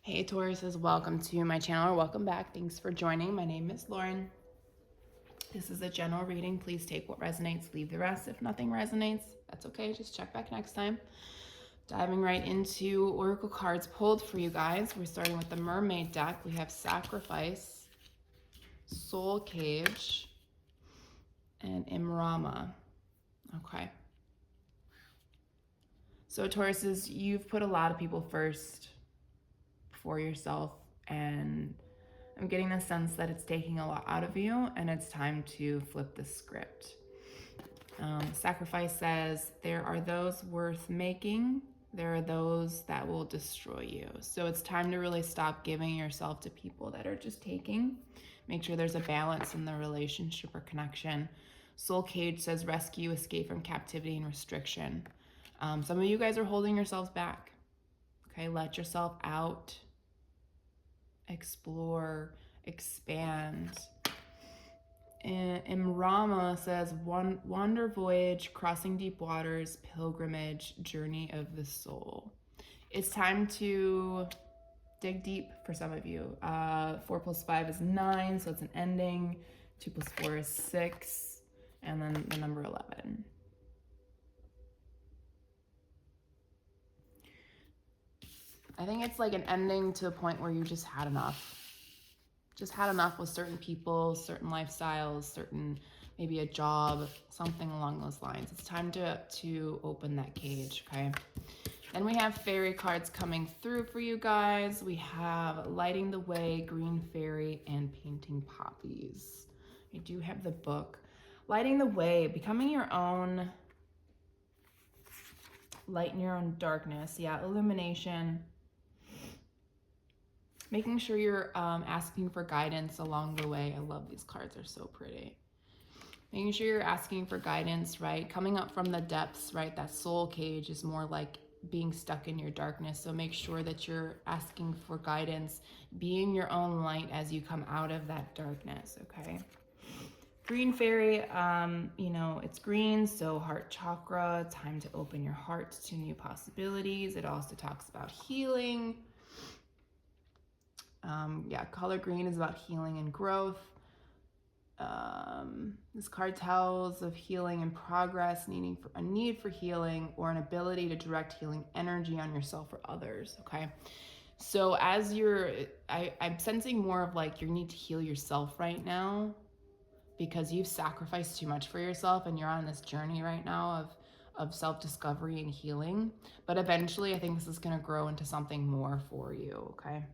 Hey Tauruses, welcome to my channel, or welcome back. Thanks for joining. My name is Lauren. This is a general reading. Please take what resonates, leave the rest. If nothing resonates, that's okay. Just check back next time. Diving right into oracle cards pulled for you guys. We're starting with the Mermaid deck. We have Sacrifice, Soul Cage, and Imrama. Okay. So Tauruses, you've put a lot of people first for yourself, and I'm getting the sense that it's taking a lot out of you and it's time to flip the script. Sacrifice says there are those worth making, there are those that will destroy you. So it's time to really stop giving yourself to people that are just taking. Make sure there's a balance in the relationship or connection. Soul Cage says rescue, escape from captivity and restriction. Some of you guys are holding yourselves back. Okay, let yourself out. Explore, expand. And Imrama says wander, voyage, crossing deep waters, pilgrimage, journey of the soul. It's time to dig deep for some of you. 4 plus 5 is 9, so it's an ending. 2 plus 4 is 6, and then the number 11. I think it's like an ending to a point where you just had enough. Just had enough with certain people, certain lifestyles, certain, maybe a job, something along those lines. It's time to open that cage, okay? Then we have fairy cards coming through for you guys. We have Lighting the Way, Green Fairy, and Painting Poppies. You do have the book. Lighting the Way, becoming your own light in your own darkness. Yeah, illumination. Making sure you're asking for guidance along the way. I love these cards, they're so pretty. Making sure you're asking for guidance, right? Coming up from the depths, right? That soul cage is more like being stuck in your darkness. So make sure that you're asking for guidance, being your own light as you come out of that darkness, okay? Green Fairy, you know, it's green, so heart chakra, time to open your heart to new possibilities. It also talks about healing. Yeah, color green is about healing and growth. This card tells of healing and progress, a need for healing, or an ability to direct healing energy on yourself or others, okay? So as I'm sensing more of like your need to heal yourself right now because you've sacrificed too much for yourself and you're on this journey right now of self-discovery and healing. But eventually I think this is going to grow into something more for you, okay?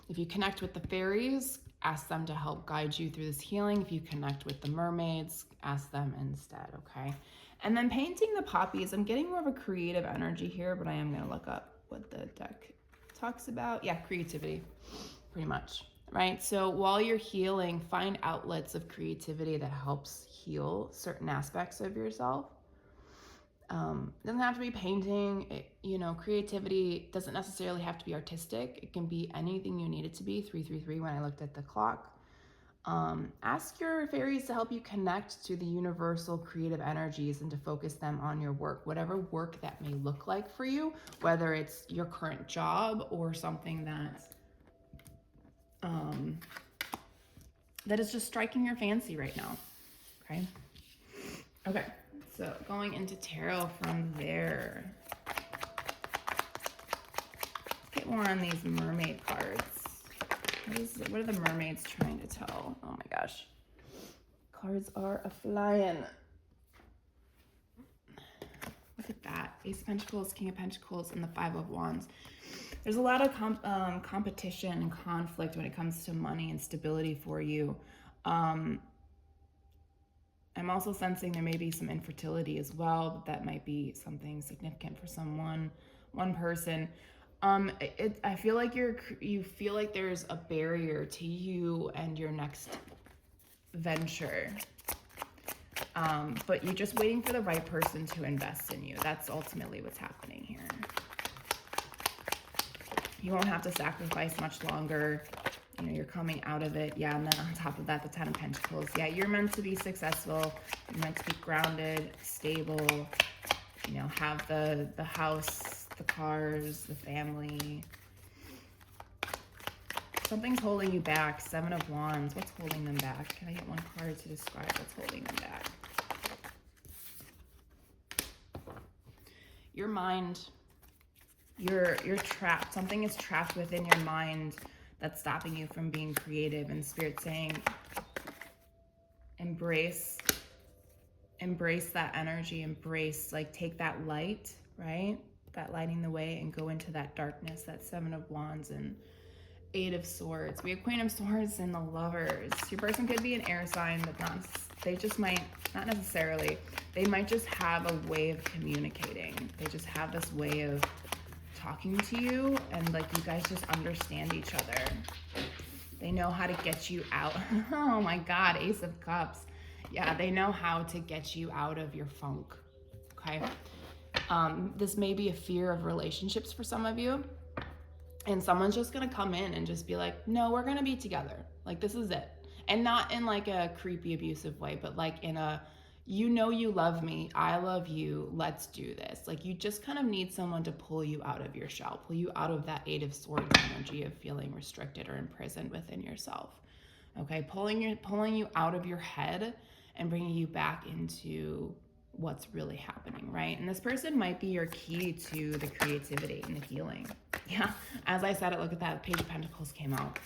If you connect with the fairies, ask them to help guide you through this healing. If you connect with the mermaids, ask them instead, okay? And then painting the poppies, I'm getting more of a creative energy here, but I am going to look up what the deck talks about. Yeah, creativity, pretty much, right? So while you're healing, find outlets of creativity that helps heal certain aspects of yourself. It doesn't have to be painting. You know, creativity doesn't necessarily have to be artistic. It can be anything you need it to be. 333 when I looked at the clock. Ask your fairies to help you connect to the universal creative energies and to focus them on your work, whatever work that may look like for you, whether it's your current job or something that is just striking your fancy right now. Okay. Okay. So going into tarot from there. Let's get more on these mermaid cards. What are the mermaids trying to tell? Oh my gosh. Cards are a-flying. Look at that. Ace of Pentacles, King of Pentacles, and the Five of Wands. There's a lot of competition and conflict when it comes to money and stability for you. I'm also sensing there may be some infertility as well, but that might be something significant for one person. I feel like you feel like there's a barrier to you and your next venture. But you're just waiting for the right person to invest in you. That's ultimately what's happening here. You won't have to sacrifice much longer. You know, you're coming out of it. Yeah, and then on top of that, the 10 of Pentacles. Yeah, you're meant to be successful. You're meant to be grounded, stable, you know, have the house, the cars, the family. Something's holding you back. 7 of Wands. What's holding them back? Can I get one card to describe what's holding them back? Your mind. You're trapped. Something is trapped within your mind that's stopping you from being creative. And Spirit's saying, embrace that energy. Embrace, like, take that light, right? That lighting the way, and go into that darkness. That 7 of Wands and 8 of Swords. We have Queen of Swords and the Lovers. Your person could be an air sign, but they just might, not necessarily, they might just have a way of communicating. They just have this way of talking to you, and like you guys just understand each other. They know how to get you out. Oh my God, Ace of Cups. Yeah, they know how to get you out of your funk, okay? This may be a fear of relationships for some of you, and someone's just gonna come in and just be like, no, we're gonna be together. Like, this is it. And not in like a creepy, abusive way, but like in a, you know, you love me, I love you, let's do this. Like, you just kind of need someone to pull you out of your shell, pull you out of that 8 of Swords energy of feeling restricted or imprisoned within yourself. Okay, pulling you out of your head and bringing you back into what's really happening, right? And this person might be your key to the creativity and the healing. Yeah, as I said it, look at that, Page of Pentacles came out.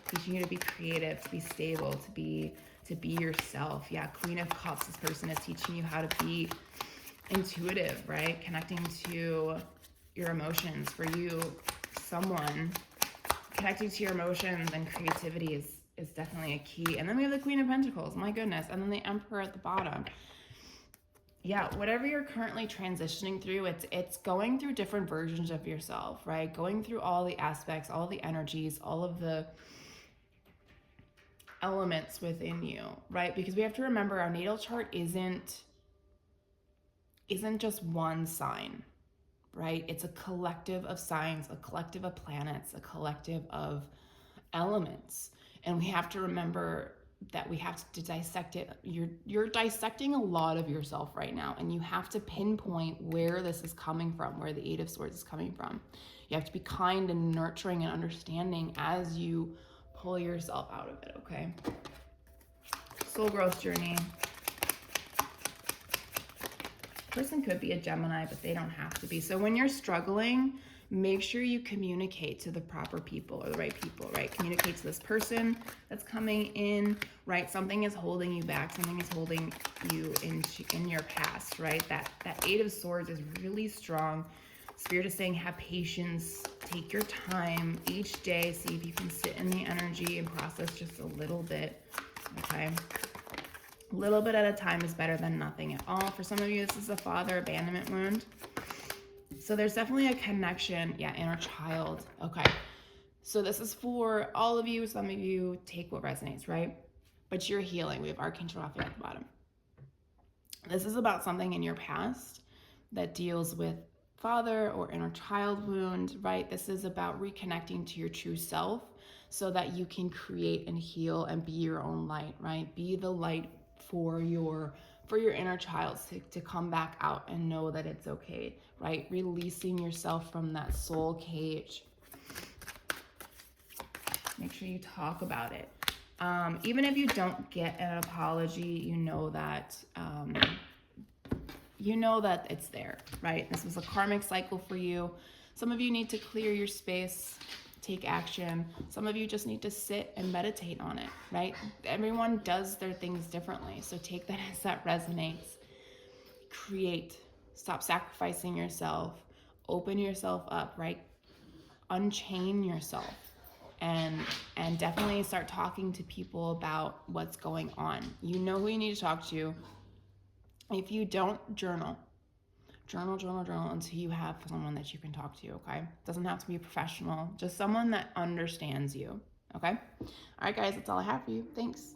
Teaching you to be creative, to be stable, to be yourself. Yeah, Queen of Cups, this person is teaching you how to be intuitive, right? Connecting to your emotions. For you, someone connecting to your emotions and creativity is definitely a key. And then we have the Queen of Pentacles, my goodness. And then the Emperor at the bottom. Yeah, whatever you're currently transitioning through, it's going through different versions of yourself, right? Going through all the aspects, all the energies, all of the elements within you, right? Because we have to remember our natal chart isn't just one sign, right? It's a collective of signs, a collective of planets, a collective of elements. And we have to remember that we have to dissect it. You're dissecting a lot of yourself right now, and you have to pinpoint where this is coming from, where the 8 of Swords is coming from. You have to be kind and nurturing and understanding as you pull yourself out of it, okay? Soul growth journey. Person could be a Gemini, but they don't have to be. So when you're struggling, make sure you communicate to the proper people or the right people, right? Communicate to this person that's coming in, right? Something is holding you back. Something is holding you in your past, right? That 8 of Swords is really strong. Spirit is saying, have patience, take your time each day, see if you can sit in the energy and process just a little bit, okay? A little bit at a time is better than nothing at all. For some of you, this is a father abandonment wound. So there's definitely a connection, yeah, inner child, okay? So this is for all of you. Some of you, take what resonates, right? But you're healing. We have Archangel Raphael at the bottom. This is about something in your past that deals with father or inner child wound, right? This is about reconnecting to your true self so that you can create and heal and be your own light, right? Be the light for your inner child to come back out and know that it's okay, right? Releasing yourself from that soul cage. Make sure you talk about it. Even if you don't get an apology, you know that it's there, right? This was a karmic cycle for you. Some of you need to clear your space, take action. Some of you just need to sit and meditate on it, right? Everyone does their things differently. So take that as that resonates. Create. Stop sacrificing yourself. Open yourself up, right? Unchain yourself. And definitely start talking to people about what's going on. You know who you need to talk to. If you don't, journal until you have someone that you can talk to, okay? Doesn't have to be a professional, just someone that understands you, okay? All right, guys, that's all I have for you. Thanks.